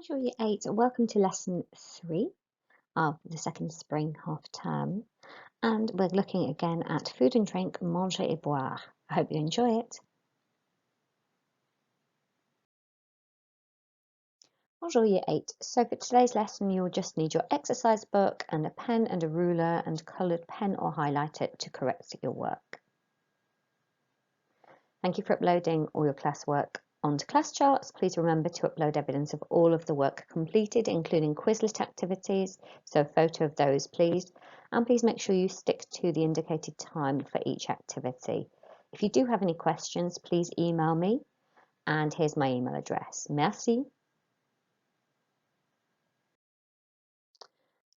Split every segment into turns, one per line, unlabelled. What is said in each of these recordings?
Bonjour Year 8, welcome to lesson 3 of the second spring half term, and we're looking again at food and drink, manger et boire. I hope you enjoy it. Bonjour Year 8, so for today's lesson you'll just need your exercise book and a pen and a ruler and coloured pen or highlighter to correct your work. Thank you for uploading all your classwork onto class charts. Please remember to upload evidence of all of the work completed, including Quizlet activities, so a photo of those please, and please make sure you stick to the indicated time for each activity. If you do have any questions, please email me, and here's my email address. Merci.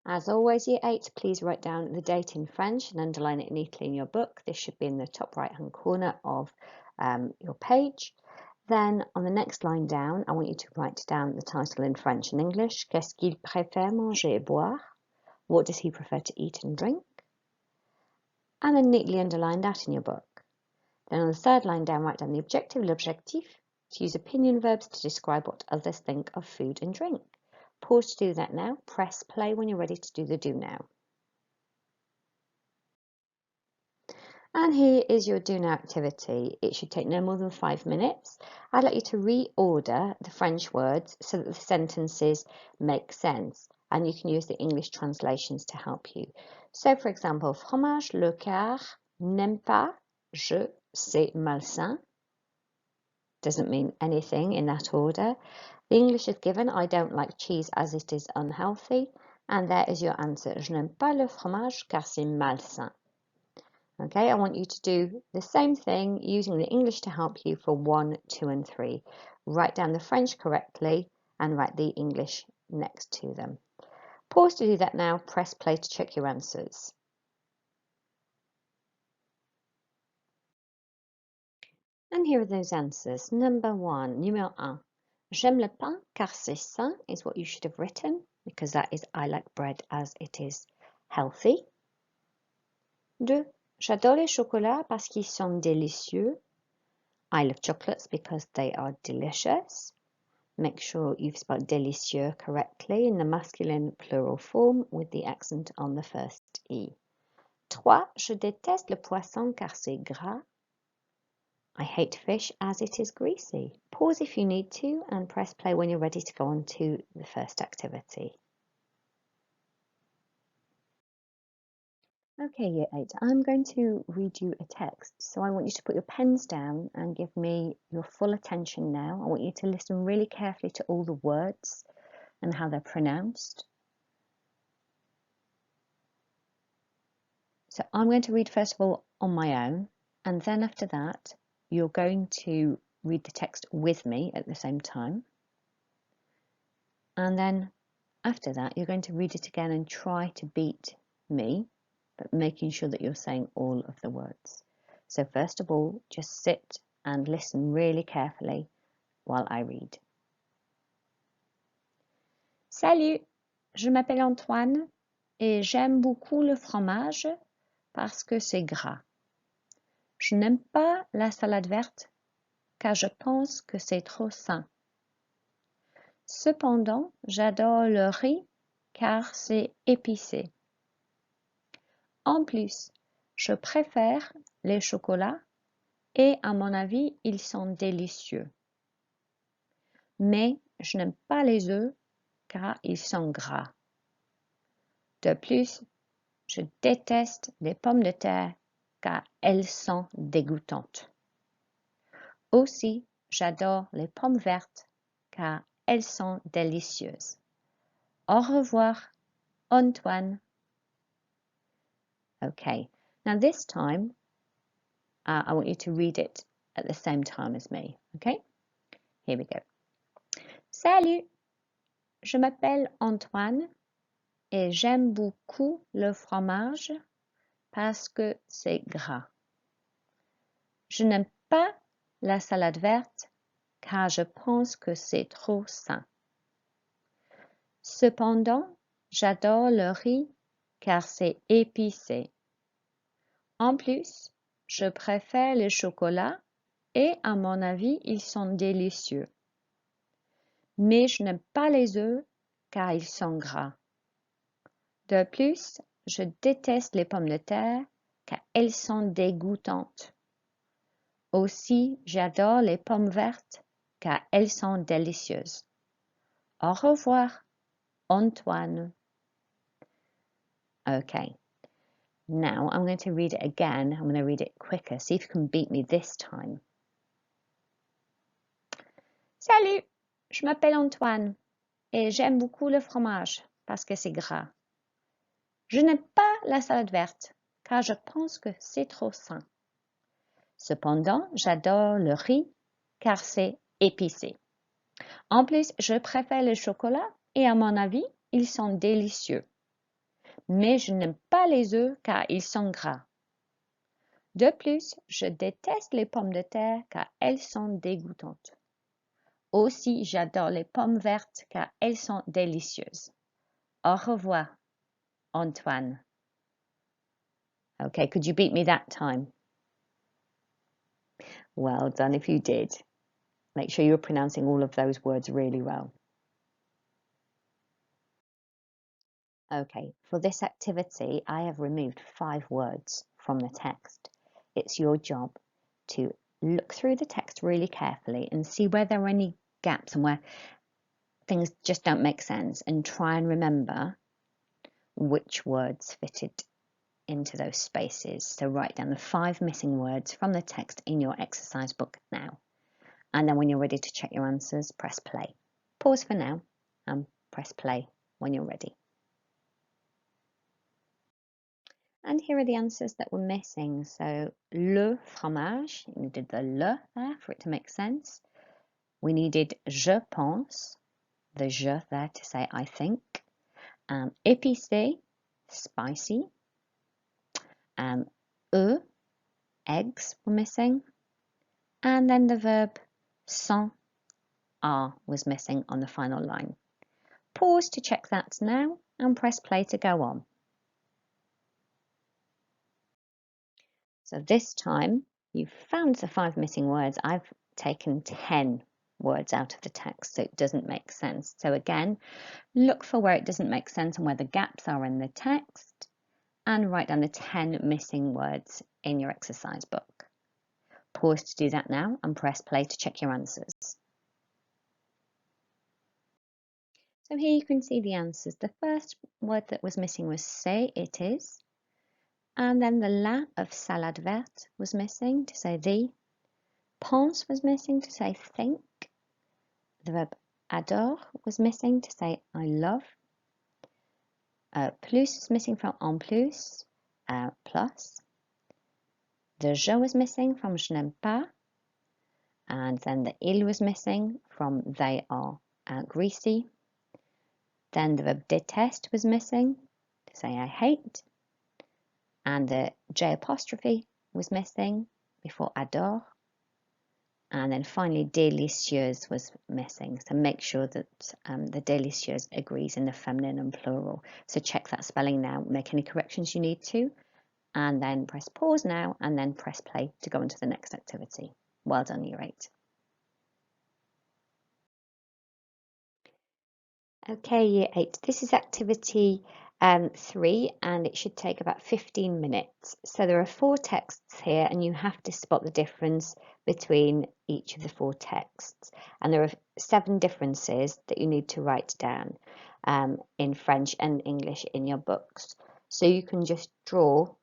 As always, Year 8, please write down the date in French and underline it neatly in your book. This should be in the top right hand corner of your page. Then on the next line down, I want you to write down the title in French and English. Qu'est-ce qu'il préfère manger et boire? What does he prefer to eat and drink? And then neatly underline that in your book. Then on the third line down, write down the objective, l'objectif, to use opinion verbs to describe what others think of food and drink. Pause to do that now. Press play when you're ready to do the do now. And here is your do now activity. It should take no more than 5 minutes. I'd like you to reorder the French words so that the sentences make sense, and you can use the English translations to help you. So for example, fromage, le quart, n'aime pas, je, c'est malsain. Doesn't mean anything in that order. The English is given, I don't like cheese as it is unhealthy. And there is your answer. Je n'aime pas le fromage car c'est malsain. Okay, I want you to do the same thing using the English to help you for 1, 2 and 3. Write down the French correctly and write the English next to them. Pause to do that now, press play to check your answers. And here are those answers. Number 1, numéro 1. J'aime le pain car c'est sain is what you should have written, because that is I like bread as it is healthy. 2. J'adore les chocolats parce qu'ils sont délicieux. I love chocolates because they are delicious. Make sure you've spelled délicieux correctly in the masculine plural form with the accent on the first E. 3. Je déteste le poisson car c'est gras. I hate fish as it is greasy. Pause if you need to and press play when you're ready to go on to the first activity. Okay, Year 8, I'm going to read you a text, so I want you to put your pens down and give me your full attention now. I want you to listen really carefully to all the words and how they're pronounced. So I'm going to read first of all on my own, and then after that you're going to read the text with me at the same time. And then after that you're going to read it again and try to beat me, but making sure that you're saying all of the words. So first of all, just sit and listen really carefully while I read. Salut, je m'appelle Antoine et j'aime beaucoup le fromage parce que c'est gras. Je n'aime pas la salade verte car je pense que c'est trop sain. Cependant, j'adore le riz car c'est épicé. En plus, je préfère les chocolats et à mon avis, ils sont délicieux. Mais je n'aime pas les œufs car ils sont gras. De plus, je déteste les pommes de terre car elles sont dégoûtantes. Aussi, j'adore les pommes vertes car elles sont délicieuses. Au revoir, Antoine. Okay, now this time, I want you to read it at the same time as me, okay? Here we go. Salut, je m'appelle Antoine et j'aime beaucoup le fromage parce que c'est gras. Je n'aime pas la salade verte car je pense que c'est trop sain. Cependant, j'adore le riz car c'est épicé. En plus, je préfère les chocolats et à mon avis, ils sont délicieux. Mais je n'aime pas les œufs car ils sont gras. De plus, je déteste les pommes de terre car elles sont dégoûtantes. Aussi, j'adore les pommes vertes car elles sont délicieuses. Au revoir, Antoine. Okay, now I'm going to read it again. I'm going to read it quicker. See if you can beat me this time. Salut, je m'appelle Antoine et j'aime beaucoup le fromage parce que c'est gras. Je n'aime pas la salade verte car je pense que c'est trop sain. Cependant, j'adore le riz car c'est épicé. En plus, je préfère le chocolat et à mon avis, ils sont délicieux. Mais je n'aime pas les œufs car ils sont gras. De plus, je déteste les pommes de terre car elles sont dégoûtantes. Aussi, j'adore les pommes vertes car elles sont délicieuses. Au revoir, Antoine. Okay, could you beat me that time? Well done if you did. Make sure you're pronouncing all of those words really well. Okay, for this activity, I have removed 5 words from the text. It's your job to look through the text really carefully and see where there are any gaps and where things just don't make sense, and try and remember which words fitted into those spaces. So write down the 5 missing words from the text in your exercise book now. And then when you're ready to check your answers, press play. Pause for now and press play when you're ready. And here are the answers that were missing. So, le fromage, you needed the le there for it to make sense. We needed je pense, the je there to say I think. Épicé, spicy. Œufs, eggs were missing. And then the verb sont, are was missing on the final line. Pause to check that now and press play to go on. So this time you've found the 5 missing words. I've taken 10 words out of the text so it doesn't make sense. So again, look for where it doesn't make sense and where the gaps are in the text and write down the 10 missing words in your exercise book. Pause to do that now and press play to check your answers. So here you can see the answers. The first word that was missing was c'est, it is. And then the la of salade verte was missing to say the. Pense was missing to say think. The verb adore was missing to say I love. Plus was missing from en plus, plus. The je was missing from je n'aime pas. And then the il was missing from they are greasy. Then the verb déteste was missing to say I hate. And the J apostrophe was missing before adore. And then finally, délicieuse was missing. So make sure that the délicieuse agrees in the feminine and plural. So check that spelling now, make any corrections you need to, and then press pause now, and then press play to go into the next activity. Well done, Year 8. Okay, Year 8, this is activity 3, and it should take about 15 minutes. So there are 4 texts here, and you have to spot the difference between each of the 4 texts. And there are 7 differences that you need to write down in French and English in your books. So you can just draw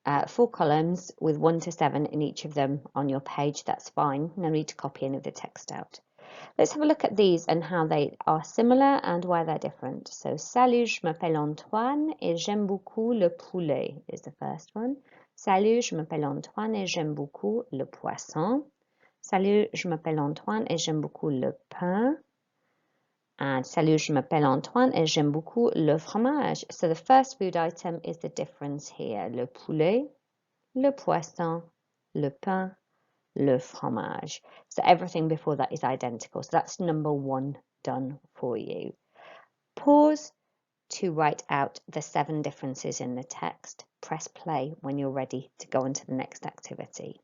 4 columns with 1 to 7 in each of them on your page. That's fine. No need to copy any of the text out. Let's have a look at these and how they are similar and why they're different. So, salut, je m'appelle Antoine et j'aime beaucoup le poulet is the first one. Salut, je m'appelle Antoine et j'aime beaucoup le poisson. Salut, je m'appelle Antoine et j'aime beaucoup le pain. And salut, je m'appelle Antoine et j'aime beaucoup le fromage. So the first food item is the difference here. Le poulet, le poisson, le pain, le fromage. So everything before that is identical. So that's number 1 done for you. Pause to write out the 7 differences in the text. Press play when you're ready to go on to the next activity.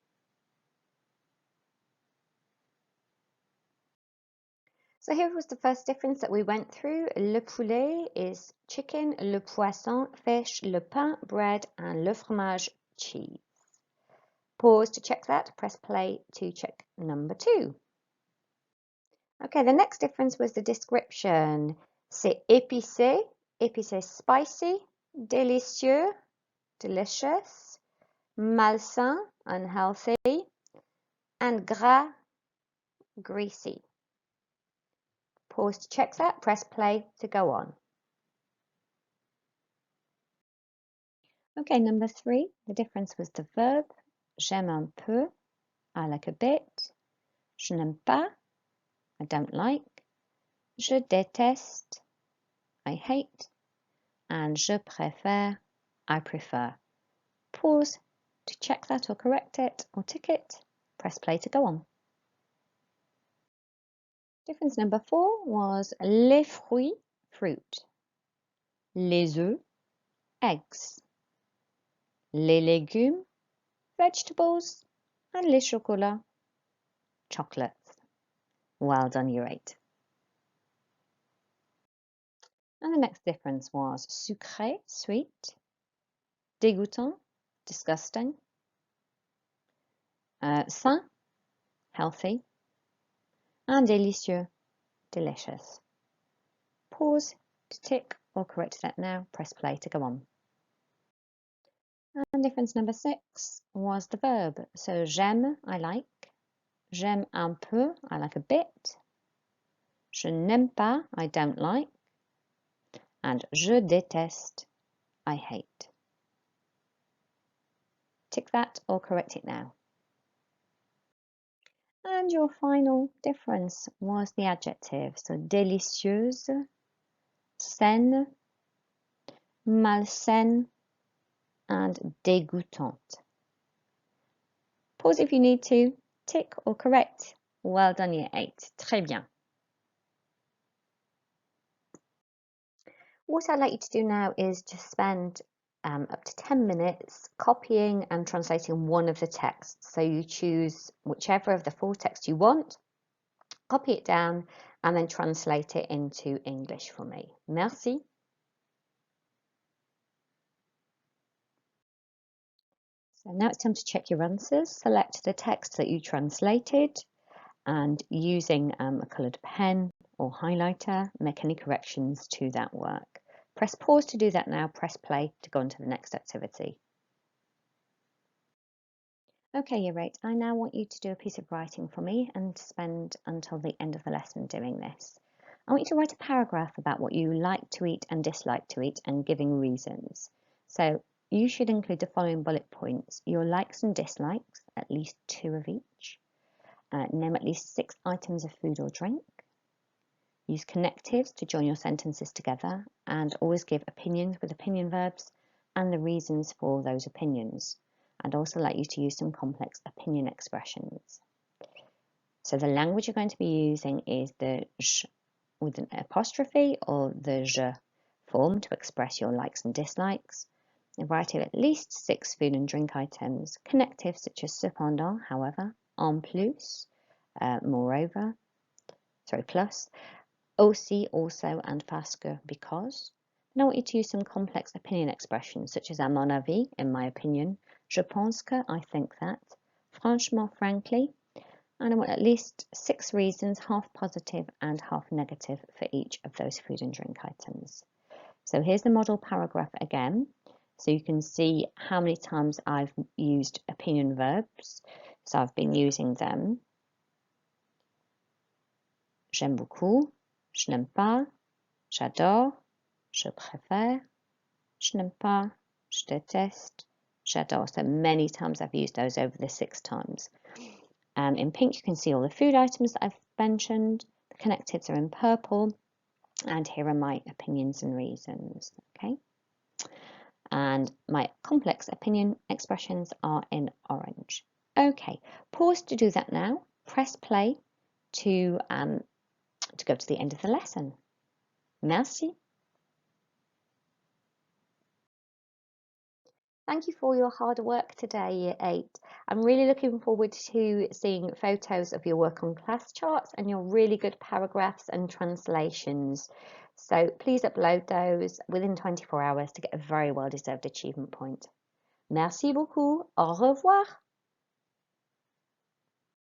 So here was the first difference that we went through. Le poulet is chicken, le poisson, fish, le pain, bread, and le fromage, cheese. Pause to check that, press play to check number 2. Okay, the next difference was the description. C'est épicé, épicé spicy, délicieux, delicious, malsain, unhealthy, and gras, greasy. Pause to check that, press play to go on. Okay, number 3, the difference was the verb. J'aime un peu, I like a bit. Je n'aime pas, I don't like. Je déteste, I hate. And je préfère, I prefer. Pause to check that or correct it or tick it. Press play to go on. Difference number 4 was les fruits, fruit. Les œufs, eggs. Les légumes, vegetables. And les chocolats, chocolates. Well done, year 8. And the next difference was sucré, sweet. Dégoûtant, disgusting. Sain, healthy. And délicieux, delicious. Pause to tick or correct that now. Press play to go on. And difference number 6 was the verb. So j'aime, I like. J'aime un peu, I like a bit. Je n'aime pas, I don't like. And je déteste, I hate. Tick that or correct it now. And your final difference was the adjective. So délicieuse, saine, malsaine, and dégoûtante. Pause if you need to, tick or correct. Well done, year 8. Très bien. What I'd like you to do now is to spend up to 10 minutes copying and translating one of the texts. So you choose whichever of the 4 texts you want, copy it down, and then translate it into English for me. Merci. So now it's time to check your answers. Select the text that you translated and using a coloured pen or highlighter, make any corrections to that work. Press pause to do that now, press play to go on to the next activity. Okay, year 8, I now want you to do a piece of writing for me and spend until the end of the lesson doing this. I want you to write a paragraph about what you like to eat and dislike to eat and giving reasons. So you should include the following bullet points: your likes and dislikes, at least 2 of each. Name at least 6 items of food or drink. Use connectives to join your sentences together, and always give opinions with opinion verbs and the reasons for those opinions. I'd also like you to use some complex opinion expressions. So the language you're going to be using is the j with an apostrophe or the je form to express your likes and dislikes. A variety of at least 6 food and drink items. Connectives such as cependant, however, en plus, moreover, plus, aussi, also, and parce que, because. Then I want you to use some complex opinion expressions such as à mon avis, in my opinion, je pense que, I think that, franchement, frankly, and I want at least 6 reasons, half positive and half negative for each of those food and drink items. So here's the model paragraph again, so you can see how many times I've used opinion verbs. So I've been using them. J'aime beaucoup, je n'aime pas, j'adore, je préfère, je n'aime pas, je déteste, j'adore. So many times I've used those over the 6 times. In pink you can see all the food items that I've mentioned. The connectives are in purple, and here are my opinions and reasons. Okay, and my complex opinion expressions are in orange. Okay, pause to do that now. Press play to go to the end of the lesson. Merci. Thank you for your hard work today, Year 8. I'm really looking forward to seeing photos of your work on class charts and your really good paragraphs and translations. So please upload those within 24 hours to get a very well-deserved achievement point. Merci beaucoup. Au revoir.